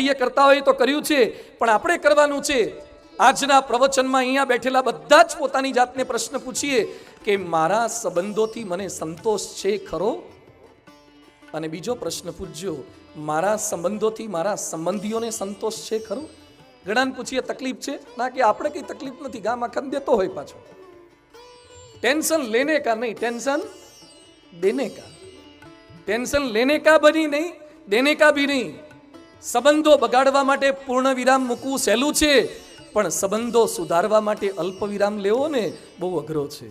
ઘડીએ કરતા હોય તો કર્યું છે, પણ આપણે કરવાનું છે. આજના પ્રવચનમાં અહીંયા બેઠેલા બધા જ પોતાની જાતને પ્રશ્ન પૂછીએ કે મારા સંબંધોથી મને સંતોષ છે ખરો? અને બીજો પ્રશ્ન પૂછજો, મારા સંબંધોથી મારા સંબંધીઓને સંતોષ છે ખરો? ઘણાને પૂછીએ તકલીફ છે ના, કે આપણે કઈ તકલીફ નથી, ગામ આખા દેતો હોય પાછો. ટેન્શન લેને કા નહીં, ટેન્શન દેને કા. ટેન્શન લેને કા બની નહીં, દેને કા ભી નહીં. સંબંધો બગાડવા માટે પૂર્ણ વિરામ મૂકવું સહેલું છે, પણ સંબંધો સુધારવા માટે અલ્પ વિરામ લેવો ને બહુ અઘરો છે.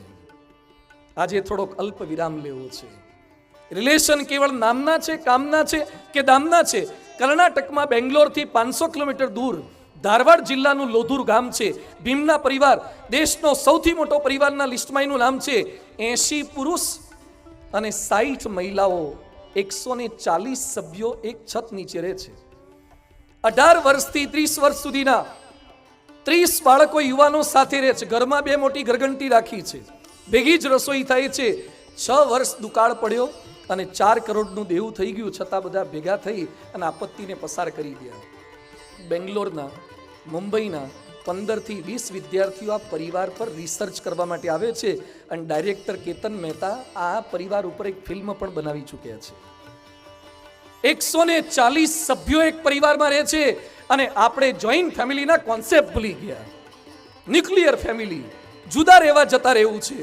આજે થોડોક અલ્પ વિરામ લેવો છે. રિલેશન કેવળ નામના છે, કામના છે કે દામના છે? કર્ણાટકમાં બેંગ્લોરથી 500 કિલોમીટર દૂર ધારવાડ જિલ્લાનું લોધુર ગામ છે. ભીમના પરિવાર દેશનો સૌથી મોટો પરિવારના લિસ્ટમાં એનું નામ છે. 80 પુરુષ અને 60 મહિલાઓ, 140 સભ્યો એક છત નીચે રહે છે. 18 વર્ષથી 30 વર્ષ સુધીના 30 બાળકો યુવાનો સાથે રહે છે. ઘરમાં 2 મોટી ઘરઘંટી રાખી છે, ભેગી જ રસોઈ થાય છે. 6 વર્ષ દુકાળ પડ્યો અને 4 કરોડનું દેવું થઈ ગયું, છતાં બધા ભેગા થઈ અને આપત્તિને પસાર કરી ગયા. બેંગ્લોરના, મુંબઈના 15 થી 20 વિદ્યાર્થીઓ આ પરિવાર પર રિસર્ચ કરવા માટે આવે છે અને ડાયરેક્ટર કેતન મહેતા આ પરિવાર ઉપર એક ફિલ્મ પણ બનાવી ચૂક્યા છે. 140 સભ્યો એક પરિવારમાં રહે છે અને આપણે જોઈન્ટ ફેમિલીના કોન્સેપ્ટ ભૂલી ગયા. ન્યુક્લિયર ફેમિલી, જુદા રહેવા જતા રહેવું છે.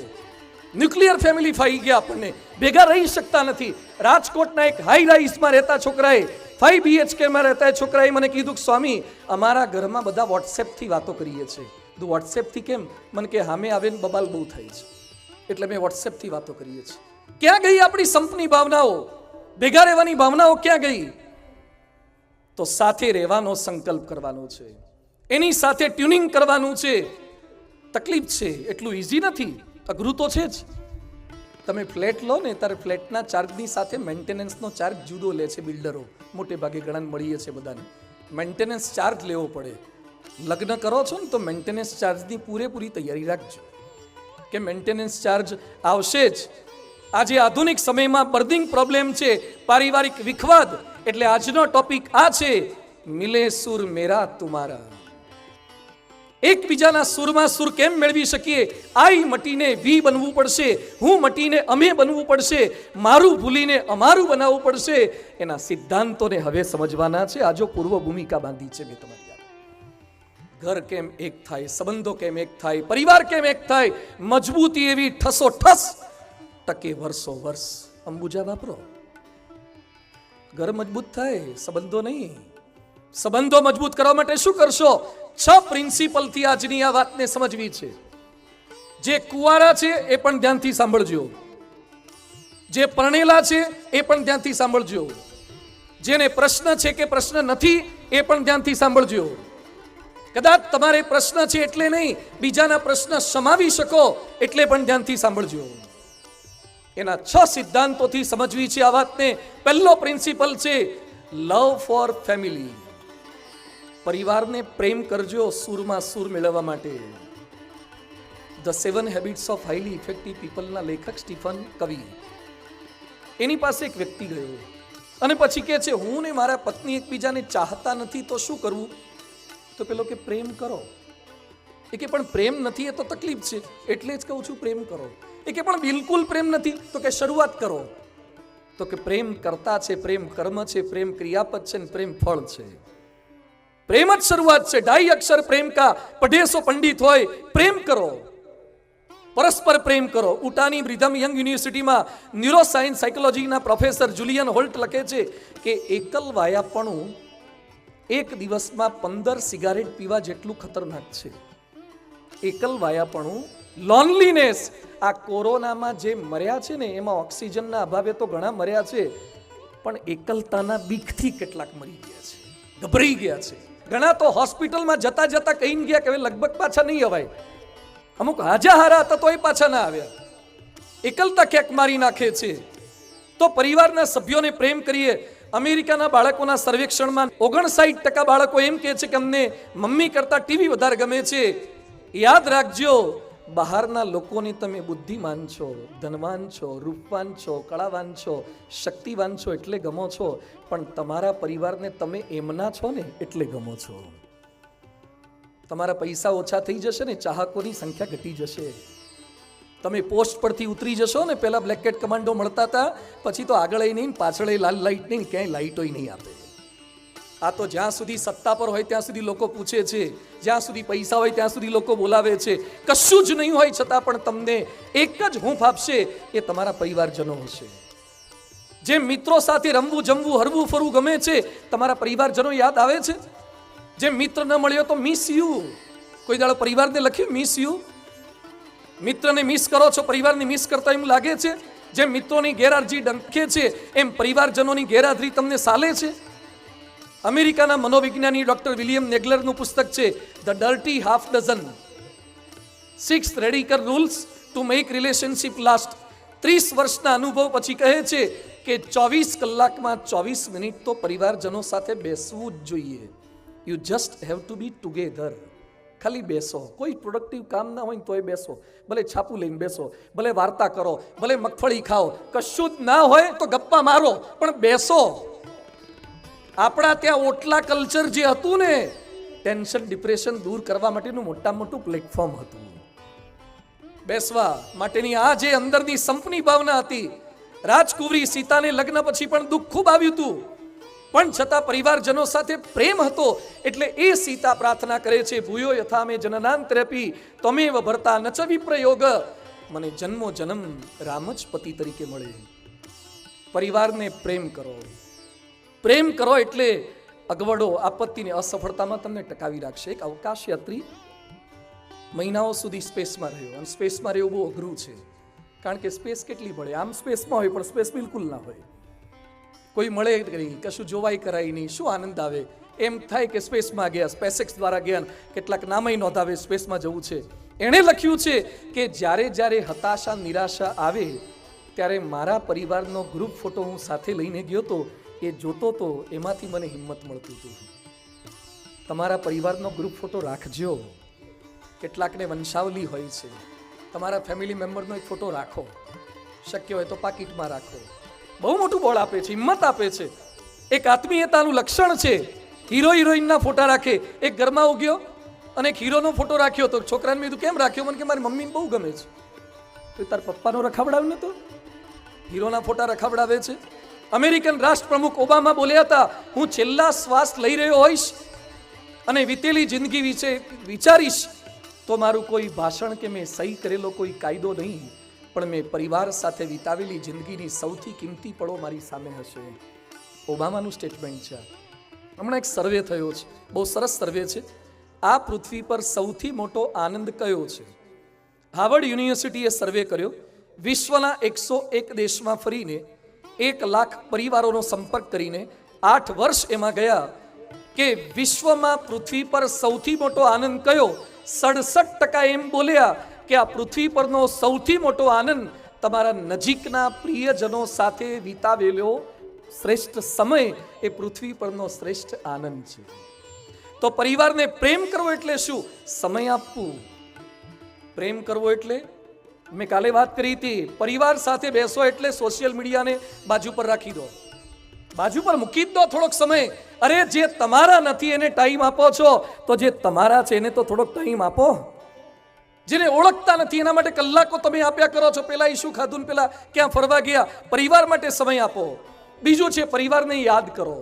ન્યુક્લિયર ફેમિલી ફાઈ ગયા, આપણને ભેગા રહી શકતા નથી. રાજકોટના એક હાઈ રાઈસમાં રહેતા છોકરાએ 5 BHK માં રહેતા છોકરાએ મને કીધું કે સ્વામી અમારા ઘરમાં બધા વોટ્સએપથી વાતો કરીએ છીએ. તો વોટ્સએપથી કેમ? મને કે સામે આવીને બબાલ બહુ થાય છે, એટલે મેં વોટ્સએપથી વાતો કરીએ છીએ. ક્યાં ગઈ આપણી સંપની ભાવનાઓ? ભેગા રહેવાની ભાવનાઓ ક્યાં ગઈ? તો સાથે રહેવાનો સંકલ્પ કરવાનો છે, એની સાથે ટ્યુનિંગ કરવાનું છે. તકલીફ છે, એટલું ઈઝી નથી, અઘરું તો છે જ. તમે ફ્લેટ લો ને ત્યારે ફ્લેટના ચાર્જની સાથે મેન્ટેનન્સનો ચાર્જ જુદો લે છે બિલ્ડરો. મોટે ભાગે ઘણા મળીએ છે બધાને મેન્ટેનન્સ ચાર્જ લેવો પડે. લગ્ન કરો છો ને તો મેન્ટેનન્સ ચાર્જની પૂરેપૂરી તૈયારી રાખજો કે મેન્ટેનન્સ ચાર્જ આવશે જ. આજે આધુનિક સમયમાં બર્નિંગ પ્રોબ્લેમ છે, પારિવારિક વિખવાદ. એટલે આજનો ટોપિક આ છે, મિલે સુર મેરા તુમારા. એકબીજાના સુરમાં સુર કેમ મેળવી શકીએ? આઈ મટીને વી બનવું પડશે, હું મટીને અમે બનવું પડશે, મારું ભૂલીને અમારું બનાવવું પડશે. એના સિદ્ધાંતોને હવે સમજવાના છે. આજો પૂર્વ ભૂમિકા બાંધી છે મેં તમારી યાદ. ઘર કેમ એક થાય, સંબંધો કેમ એક થાય, પરિવાર કેમ એક થાય, મજબૂતી એવી ઠસો ઠસ ટકે વર્ષો વર્ષ. અંબુજા વાપરો, ઘર મજબૂત થાય, સંબંધો નહીં. સંબંધો મજબૂત કરવા માટે શું કરશો? 6 પ્રિન્સિપલથી આજની આ વાતને સમજવી છે. જે કુંવારા છે એ પણ ધ્યાનથી સાંભળજો, જે પરણેલા છે એ પણ ધ્યાનથી સાંભળજો, જેને પ્રશ્ન છે કે પ્રશ્ન નથી એ પણ ધ્યાનથી સાંભળજો. કદાચ તમારે પ્રશ્ન છે એટલે નહીં, બીજાના પ્રશ્ન સમાવી શકો એટલે પણ ધ્યાનથી સાંભળજો. એના 6 સિદ્ધાંતોથી સમજવી છે આ વાતને. પહેલો પ્રિન્સિપલ છે લવ ફોર ફેમિલી. પરિવારને પ્રેમ કરજો સુરમાં સુર મેળવવા માટે. The 7 habits of highly effective પીપલના લેખક સ્ટીફન કવી, એની પાસે એક વ્યક્તિ ગયો અને પછી કહે છે હું ને મારા પત્ની એકબીજાને ચાહતા નથી તો શું કરવું? તો પેલો કે પ્રેમ કરો. એ કે પણ પ્રેમ નથી એ તો તકલીફ છે, એટલે જ કહું છું પ્રેમ કરો. એ કે પણ બિલકુલ પ્રેમ નથી. તો કે શરૂઆત કરો. તો કે પ્રેમ કરતા છે, પ્રેમ કર્મ છે, પ્રેમ ક્રિયાપદ છે, પ્રેમ ફળ છે. પ્રેમ જ શરૂઆત છે. 2.5 અક્ષર પ્રેમ કા, પઢેસો પંડિત હોય. પ્રેમ કરો, પરસ્પર પ્રેમ કરો. ઉટાની બ્રિધમ યંગ યુનિવર્સિટીમાં ન્યુરોસાયન્સ સાયકોલોજીના પ્રોફેસર જુલિયન હોલ્ટ લખે છે કે એકલવાયાપણું એક દિવસમાં 15 સિગારેટ પીવા જેટલું ખતરનાક છે. એકલવાયાપણું, લોનલીનેસ. આ કોરોનામાં જે મર્યા છે ને એમાં ઓક્સિજનના અભાવે તો ઘણા મર્યા છે, પણ એકલતાના બીકથી કેટલાક મરી ગયા છે, ગભરાઈ ગયા છે. ઘણા તો હોસ્પિટલમાં જતા જતા કહીને ગયા કે હવે લગભગ પાછા નહીં અવાય. અમુક હાજા હારા હતા તોય પાછા ના આવ્યા. એકલતા ક્યાંક મારી નાખે છે. તો પરિવારના સભ્યોને પ્રેમ કરીએ. અમેરિકાના બાળકોના સર્વેક્ષણમાં 59% બાળકો એમ કહે છે કે અમને મમ્મી કરતા ટીવી વધારે ગમે છે. યાદ રાખજો, બહારના લોકોને તમે બુદ્ધિમાન છો, ધનવાન છો, રૂપવાન છો, કળાવાન છો, શક્તિવાન છો એટલે ગમો છો, પણ તમારા પરિવારને તમે એમના છો ને એટલે ગમો છો. તમારા પૈસા ઓછા થઈ જશે ને ચાહકોની સંખ્યા ઘટી જશે. તમે પોસ્ટ પરથી ઉતરી જશો ને, પહેલા બ્લેક કેટ કમાન્ડો મળતા હતા, પછી તો આગળ નહીં, પાછળ લાલ લાઇટ નહીં, ક્યાંય લાઇટો નહીં આપે. આ તો જ્યાં સુધી સત્તા પર હોય ત્યાં સુધી લોકો પૂછે છે, જ્યાં સુધી પૈસા હોય ત્યાં સુધી લોકો બોલાવે છે. કશું જ નહીં હોય છતાં પણ તમને એક જ હૂંફ આપશે, એ તમારા પરિવારજનો હશે. જે મિત્રો સાથે રમવું, જમવું, હરવું ફરવું ગમે છે, તમારા પરિવારજનો યાદ આવે છે. જે મિત્ર ન મળ્યો તો મિસ યુ. કોઈ દાડો પરિવારને લખ્યું મિસ યુ? મિત્રને મિસ કરો છો, પરિવારને મિસ કરતા એમ લાગે છે? જેમ મિત્રોની ગેરહાજરી ડંખે છે, એમ પરિવારજનોની ગેરહાજરી તમને સાલે છે. અમેરિકાના મનોવિજ્ઞાની ડોક્ટર વિલિયમ નેગલરનું પુસ્તક છે the dirty half dozen, 6 radical rules to make relationship last. 30 વર્ષના અનુભવ પછી કહે છે કે 24 કલાકમાં 24 મિનિટ તો પરિવારજનો સાથે બેસવું જ જોઈએ. You just have to be together. ખાલી બેસો, કોઈ પ્રોડક્ટિવ કામ ના હોય તોય બેસો, ભલે છાપું લઈને બેસો, ભલે વાર્તા કરો, ભલે મગફળી ખાઓ, કશું જ ના હોય તો ગપ્પા મારો, પણ બેસો. આપણા ત્યાં ઓટલા કલ્ચર જે હતું ને, ટેન્શન ડિપ્રેશન દૂર કરવા માટેનું મોટામાં મોટું પ્લેટફોર્મ હતું. બેસવા માટેની આ જે અંદરની સંપની ભાવના હતી. રાજકુંવરી સીતાને લગ્ન પછી પણ દુઃખ ખૂબ આવ્યું હતું, પણ છતાં પરિવારજનો સાથે પ્રેમ હતો. એટલે એ સીતા પ્રાર્થના કરે છે, ભૂયો યથા મે જનનાંતરેપી ત્વમેવ ભર્તા ન ચ વિપ્રયોગ. મને જન્મો જન્મ રામ જ પતિ તરીકે મળે. પરિવારને પ્રેમ કરો. પ્રેમ કરો એટલે અગવડો, આપત્તિને, અસફળતામાં તમને ટકાવી રાખશે. એક અવકાશ યાત્રી મહિનાઓ સુધી સ્પેસમાં રહ્યો, અને સ્પેસમાં રહેવું બહુ અઘરું છે, કારણ કે સ્પેસ કેટલી પડે. આમ સ્પેસમાં હોય પણ સ્પેસ બિલકુલ ના હોય, કોઈ મળે નહીં, કશું જોવાય કરાય નહીં, શું આનંદ આવે. એમ થાય કે સ્પેસમાં ગયા, સ્પેસએક્સ દ્વારા ગયા, કેટલાક નામય નોંધાવે સ્પેસમાં જવું છે. એણે લખ્યું છે કે જ્યારે જ્યારે હતાશા, નિરાશા આવે ત્યારે મારા પરિવારનો ગ્રુપ ફોટો હું સાથે લઈને ગયો તો, એ જોતો તો એમાંથી મને હિંમત મળતું હતું. તમારા પરિવારનો ગ્રુપ ફોટો રાખજો. કેટલાકને વંશાવલી હોય છે, તમારા ફેમિલી મેમ્બરનો એક ફોટો રાખો, શક્ય હોય તો પાકીટમાં રાખો. બહુ મોટું બળ આપે છે, હિંમત આપે છે. એક આત્મીયતાનું લક્ષણ છે. હીરો હિરોઈનના ફોટા રાખે. એક ઘરમાં ઉગ્યો અને એક હીરોનો ફોટો રાખ્યો તો છોકરાને કીધું કેમ રાખ્યો? મને કે મારી મમ્મીને બહુ ગમે છે. તો તાર પપ્પાનો રખાવડાવ નતો? હીરોના ફોટા રખાવડાવે છે. અમેરિકન રાષ્ટ્રપ્રમુખ ઓબામા બોલ્યા હતા, હું છેલ્લા શ્વાસ લઈ રહ્યો હોઈશ અને વીતેલી જિંદગી વિશે વિચારીશ તો મારું કોઈ ભાષણ કે મેં સહી કરેલો કોઈ કાયદો નહીં, પણ મેં પરિવાર સાથે વિતાવેલી જિંદગીની સૌથી કિંમતી પળો મારી સામે હશે. ઓબામાનું સ્ટેટમેન્ટ છે. હમણાં એક સર્વે થયો છે, બહુ સરસ સર્વે છે. આ પૃથ્વી પર સૌથી મોટો આનંદ કયો છે? હાર્વર્ડ યુનિવર્સિટીએ સર્વે કર્યો. વિશ્વના 101 દેશમાં ફરીને 1 લાખ પરિવારોનો સંપર્ક કરીને 8 વર્ષ એમાં ગયા કે વિશ્વમાં પૃથ્વી પર સૌથી મોટો આનંદ કયો? 67% એમ બોલ્યા કે આ પૃથ્વી પરનો સૌથી મોટો આનંદ તમારા નજીકના પ્રિયજનો સાથે વિતાવેલો શ્રેષ્ઠ સમય એ પૃથ્વી પરનો શ્રેષ્ઠ આનંદ છે. તો પરિવારને પ્રેમ કરવો એટલે શું? સમય આપવું. પ્રેમ કરવો એટલે મેં કાલે વાત કરી હતી, પરિવાર સાથે બેસો એટલે સોશિયલ મીડિયાને બાજુ પર રાખી દો, બાજુ પર મૂકી દો થોડોક સમય. અરે જે તમારા નથી એને ટાઈમ આપો છો, તો જે તમારા છે એને તો થોડોક ટાઈમ આપો. જેને ઓળખતા નથી એના માટે કલાકો તમે આપ્યા કરો છો. પેલા ઈશું ખાધું, પેલા ક્યાં ફરવા ગયા. પરિવાર માટે સમય આપો. બીજું છે પરિવારને યાદ કરો,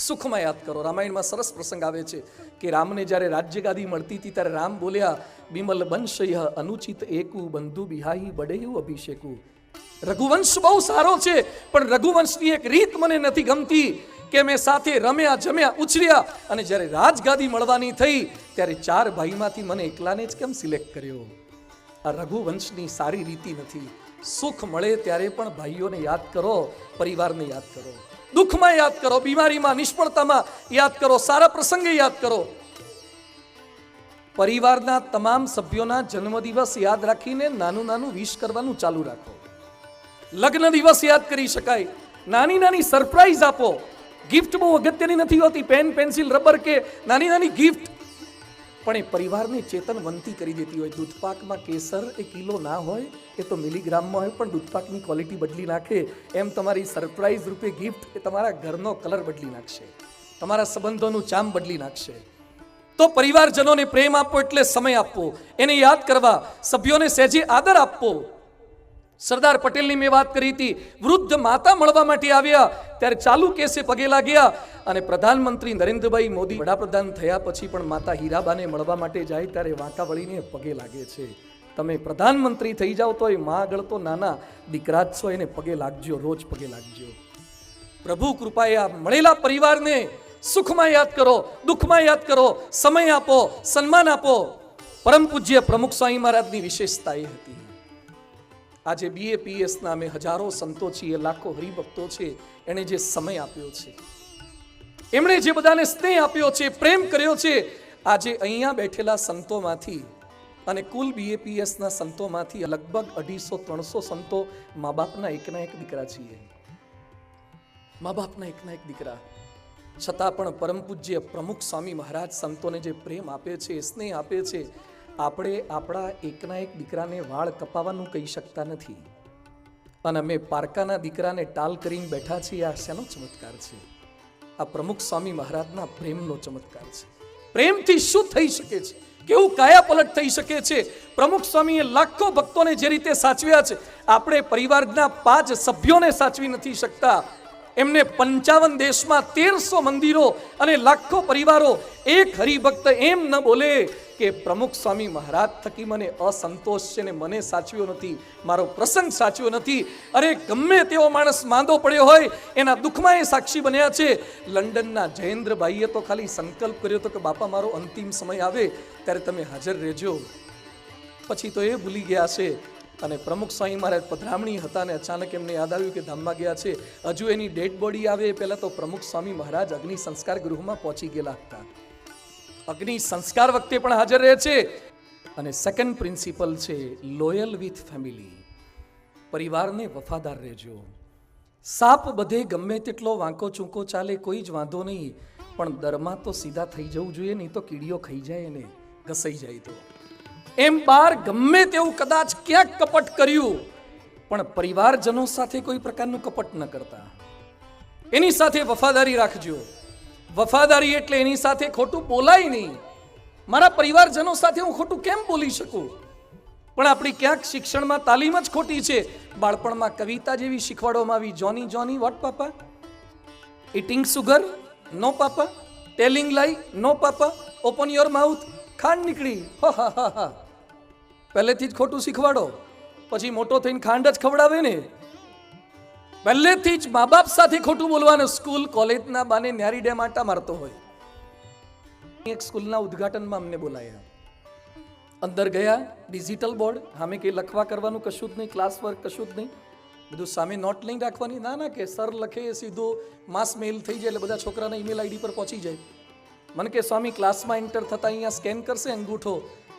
સુખમાં યાદ કરો. રામાયણમાં સરસ પ્રસંગ આવે છે કે રામને જ્યારે રાજ્ય ગાદી મળતી હતી ત્યારે રામ બોલ્યા, બિમલ બંશય અનુચિત એકુ બંધુ બિહાઈ બડેયુ અભિષેકુ. રઘુવંશ બહુ સારો છે, પણ રઘુવંશની એક રીત મને નથી ગમતી કે મેં સાથે રમ્યા, જમ્યા, ઉછર્યા અને જ્યારે રાજગાદી મળવાની થઈ ત્યારે 4 ભાઈમાંથી મને એકલાને જ કેમ સિલેક્ટ કર્યો? આ રઘુવંશની સારી રીતિ નથી. સુખ મળે ત્યારે પણ ભાઈઓને યાદ કરો, પરિવારને યાદ કરો, દુઃખમાં યાદ કરો, બીમારીમાં, નિષ્ફળતામાં યાદ કરો, સારા પ્રસંગે યાદ કરો. પરિવારના તમામ સભ્યોના જન્મદિવસ યાદ રાખીને નાનું નાનું વિશ કરવાનું ચાલુ રાખો. લગ્ન દિવસ યાદ કરી શકાય. નાની નાની સરપ્રાઈઝ આપો. ગિફ્ટ બહુ અગત્યની નથી હોતી, પેન, પેન્સિલ, રબર કે નાની નાની ગિફ્ટ. પણ એ પરિવારને ચેતનવંતી કરી દેતી હોય. દૂધપાકમાં કેસર એ કિલો ના હોય, એ તો મિલીગ્રામમાં હોય, પણ દૂધપાકની ક્વોલિટી બદલી નાખે. એમ તમારી સરપ્રાઈઝ રૂપે ગિફ્ટ એ તમારા ઘરનો કલર બદલી નાખશે, તમારા સંબંધોનું ચામ બદલી નાખશે. તો પરિવારજનોને પ્રેમ આપવો એટલે સમય આપવો, એને યાદ કરવા, સભ્યોને સહેજે આદર આપવો. સરદાર પટેલની મેં વાત કરી હતી, વૃદ્ધ માતા મળવા માટે આવ્યા ત્યારે ચાલુ કેસે પગે લાગ્યા, અને પ્રધાનમંત્રી નરેન્દ્રભાઈ મોદી વડાપ્રધાન થયા પછી પણ માતા હીરાબાને મળવા માટે જાય ત્યારે વાંકા વળીને પગે લાગે છે. તમે પ્રધાનમંત્રી થઈ જાઓ તો એ માં આગળ તો નાના દીકરા જ છો, એને પગે લાગજો, રોજ પગે લાગજો. પ્રભુ કૃપાએ આ મળેલા પરિવારને સુખમાં યાદ કરો, દુઃખમાં યાદ કરો, સમય આપો, સન્માન આપો. પરમ પૂજ્ય પ્રમુખ સ્વામી મહારાજની વિશેષતા એ હતી. આજે BAPS ના અમે હજારો સંતો છીએ, લાખો હરિભક્તો છે, એણે જે સમય આપ્યો છે, એમણે જે બધાને સ્નેહ આપ્યો છે, પ્રેમ કર્યો છે. આજે અહીંયા બેઠેલા સંતોમાંથી અને કુલ BAPS ના સંતોમાંથી લગભગ 250-300 સંતો મા બાપના એકના એક દીકરા છીએ, મા બાપના એકના એક દીકરા. છતાં પણ પરમ પૂજ્ય પ્રમુખ સ્વામી મહારાજ સંતોને જે પ્રેમ આપે છે, સ્નેહ આપે છે, આપણે આપણા એકના એક દીકરાને વાળ કપાવવાનું કહી શકતા નથી, અને અમે પારકાના દીકરાને ટાલ કરીને બેઠા છીએ. આ શેનો ચમત્કાર છે? આ પ્રમુખ સ્વામી મહારાજના પ્રેમનો ચમત્કાર છે. પ્રેમથી શું થઈ શકે છે, કેવું કાયા પલટ થઈ શકે છે. પ્રમુખ સ્વામીએ લાખો ભક્તોને જે રીતે સાચવ્યા છે, આપણે પરિવારના 5 સભ્યોને સાચવી નથી શકતા. એમને 55 દેશમાં 1300 મંદિરો અને લાખો પરિવારો. એક હરિભક્ત એમ ન બોલે કે પ્રમુખ સ્વામી મહારાજ થકી મને અસંતોષ છે ને મને સાચવ્યો નથી, મારો પ્રસંગ સાચવ્યો નથી. અરે ગમે તેવો માણસ માંદો પડ્યો હોય, એના દુઃખમાં એ સાક્ષી બન્યા છે. લંડનના જયેન્દ્રભાઈએ તો ખાલી સંકલ્પ કર્યો હતો કે બાપા મારો અંતિમ સમય આવે ત્યારે તમે હાજર રહેજો. પછી તો એ ભૂલી ગયા છે. અને પ્રમુખ સ્વામી મહારાજ પધરામણી હતા અને અચાનક એમને યાદ આવ્યું કે ધામમાં ગયા છે. હજુ એની ડેડ બોડી આવે એ પહેલા તો પ્રમુખ સ્વામી મહારાજ અગ્નિ સંસ્કાર ગૃહમાં પહોંચી ગયેલા હતા. અગ્નિ સંસ્કાર વખતે પણ હાજર રહે છે. અને સેકન્ડ પ્રિન્સિપલ છે લોયલ વિથ ફેમિલી. પરિવારને વફાદાર રહેજો. સાપ બધે ગમે તેટલો વાંકો ચૂંકો ચાલે કોઈ જ વાંધો નહીં, પણ દરમાં તો સીધા થઈ જવું જોઈએ, નહીં તો કીડીઓ ખાઈ જાય એને, ઘસાઈ જાય તો. એમ બાર ગમે તેવું કદાચ ક્યાંક કપટ કર્યું, પણ પરિવારજનો સાથે કોઈ પ્રકારનું કપટ ન કરતા. એની સાથે વફાદારી રાખજો. વફાદારી એટલે એની સાથે ખોટું બોલાય નહીં. મારા પરિવારજનો સાથે હું ખોટું કેમ બોલી શકું? પણ આપણી ક્યાંક શિક્ષણમાં તાલીમ જ ખોટી છે. બાળપણમાં કવિતા જેવી શીખવાડવામાં આવી, જોની જોની વોટ પાપા, ઇટિંગ સુગર નો પાપા, ટેલિંગ લાઈ નો પાપા, ઓપન યોર માઉથ, ખાંડ નીકળી, હા. પહેલેથી જ ખોટું શીખવાડો, પછી મોટો થઈને ખાંડ જ ખવડાવે ને. પહેલેથી જ મા બાપ સાથે ખોટું બોલવાનું. સ્કૂલ કોલેજના બાને ન્યારી ડેમ આટા મારતો હોય. એક સ્કૂલના ઉદ્ઘાટનમાં અમને બોલાયા. અંદર ગયા, ડિજિટલ બોર્ડ, સામે કંઈ લખવા કરવાનું કશું જ નહીં, ક્લાસ વર્ક કશું જ નહીં, બધું સામે નોટ લઈને રાખવાની. ના કે સર લખે એ સીધો માસ મેલ થઈ જાય એટલે બધા છોકરાના ઈમેલ આઈડી પર પહોંચી જાય. મને કે સ્વામી ક્લાસમાં એન્ટર થતા અહીંયા સ્કેન કરશે અંગૂઠો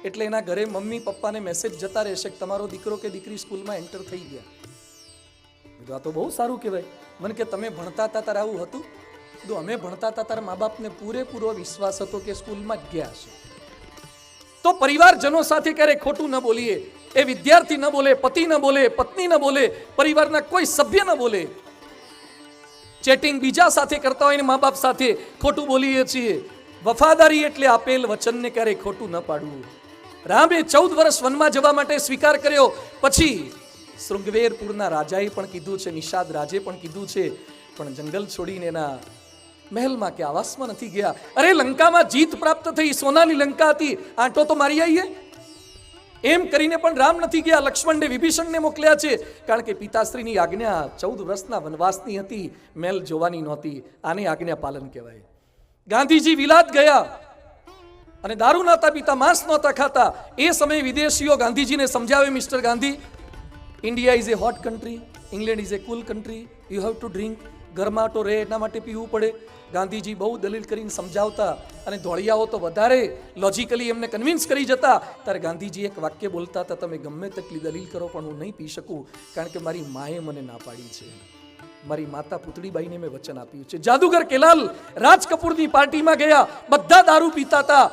એટલે એના ઘરે મમ્મી પપ્પાને મેસેજ જતા રહેશે કે તમારો દીકરો કે દીકરી સ્કૂલમાં એન્ટર થઈ ગયા. આ તો બહુ સારું કહેવાય. મને કે તમે ભણતા હતા ત્યારે આવું હતું? કીધું અમે ભણતા હતા ત્યારે મા બાપને પૂરેપૂરો વિશ્વાસ હતો કે સ્કૂલમાં જ ગયા છે. તો પરિવારજનો સાથે ક્યારે ખોટું ન બોલીએ. એ વિદ્યાર્થી ન બોલે, પતિ ન બોલે, પત્ની ન બોલે, પરિવારના કોઈ સભ્ય ન બોલે. ચેટિંગ બીજા સાથે કરતા હોય ને મા બાપ સાથે ખોટું બોલીએ છીએ. વફાદારી એટલે આપેલ વચનને ક્યારેય ખોટું ન પાડવું. રામે 14 વર્ષ વનમાં જવા માટે સ્વીકાર કર્યો. પછી શૃંગવેરપુરના રાજાએ પણ કીધું છે, નિષાદ રાજે પણ કીધું છે, પણ જંગલ છોડીને એના મહેલમાં કે આવાસમાં નથી ગયા. અરે લંકામાં જીત પ્રાપ્ત થઈ, સોનાની લંકા હતી, આંટો તો મારી આવીએ. એમ કરીને પણ રામ નથી ગયા. લક્ષ્મણને વિભીષણને મોકલ્યા છે, કારણ કે પિતાશ્રીની આજ્ઞા 14 વર્ષના વનવાસની હતી, મહેલ જોવાની નહોતી. આને આજ્ઞા પાલન કહેવાય. ગાંધીજી વિલાત ગયા અને દારૂ નહોતા પીતા, માંસ નહોતા ખાતા. એ સમયે વિદેશીઓ ગાંધીજીને સમજાવે, mister Gandhi, India is a hot country, England is a cool country, you have to drink. ગરમાટો રહે એના માટે પીવું પડે. ગાંધીજી બહુ દલીલ કરીને સમજાવતા અને ધોળિયાઓ તો વધારે લોજિકલી એમને કન્વિન્સ કરી જતા. ત્યારે ગાંધીજી એક વાક્ય બોલતા હતા, તમે ગમે તેટલી દલીલ કરો પણ હું નહીં પી શકું, કારણ કે મારી માએ મને ના પાડી છે. મારી માતા પુતળીબાઈને મેં વચન આપ્યું છે. જાદુગર કેલાલ રાજ કપૂરની પાર્ટીમાં ગયા, બધા દારૂ પીતા હતા.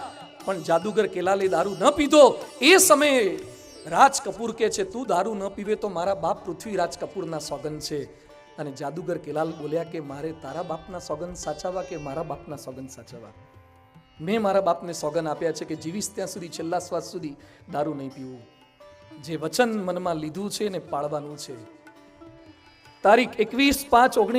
પણ જાદુગર કેલાલે દારૂ ન પીધો. એ સમયે રાજ કપૂર કે છે, તું દારૂ ન પીવે તો મારા બાપ પૃથ્વીરાજ કપૂરના સોગન છે. અને જાદુગર કેલાલ બોલ્યા કે મારે તારા બાપના સોગન સાચવવા કે મારા બાપના સોગન સાચવવા? મેં મારા બાપને સોગન આપ્યા છે કે જીવીશ ત્યાં સુધી, છેલ્લા શ્વાસ સુધી દારૂ નહીં પીવું. જે વચન મનમાં લીધું છે ને પાળવાનું છે. તારીખ 21/5/19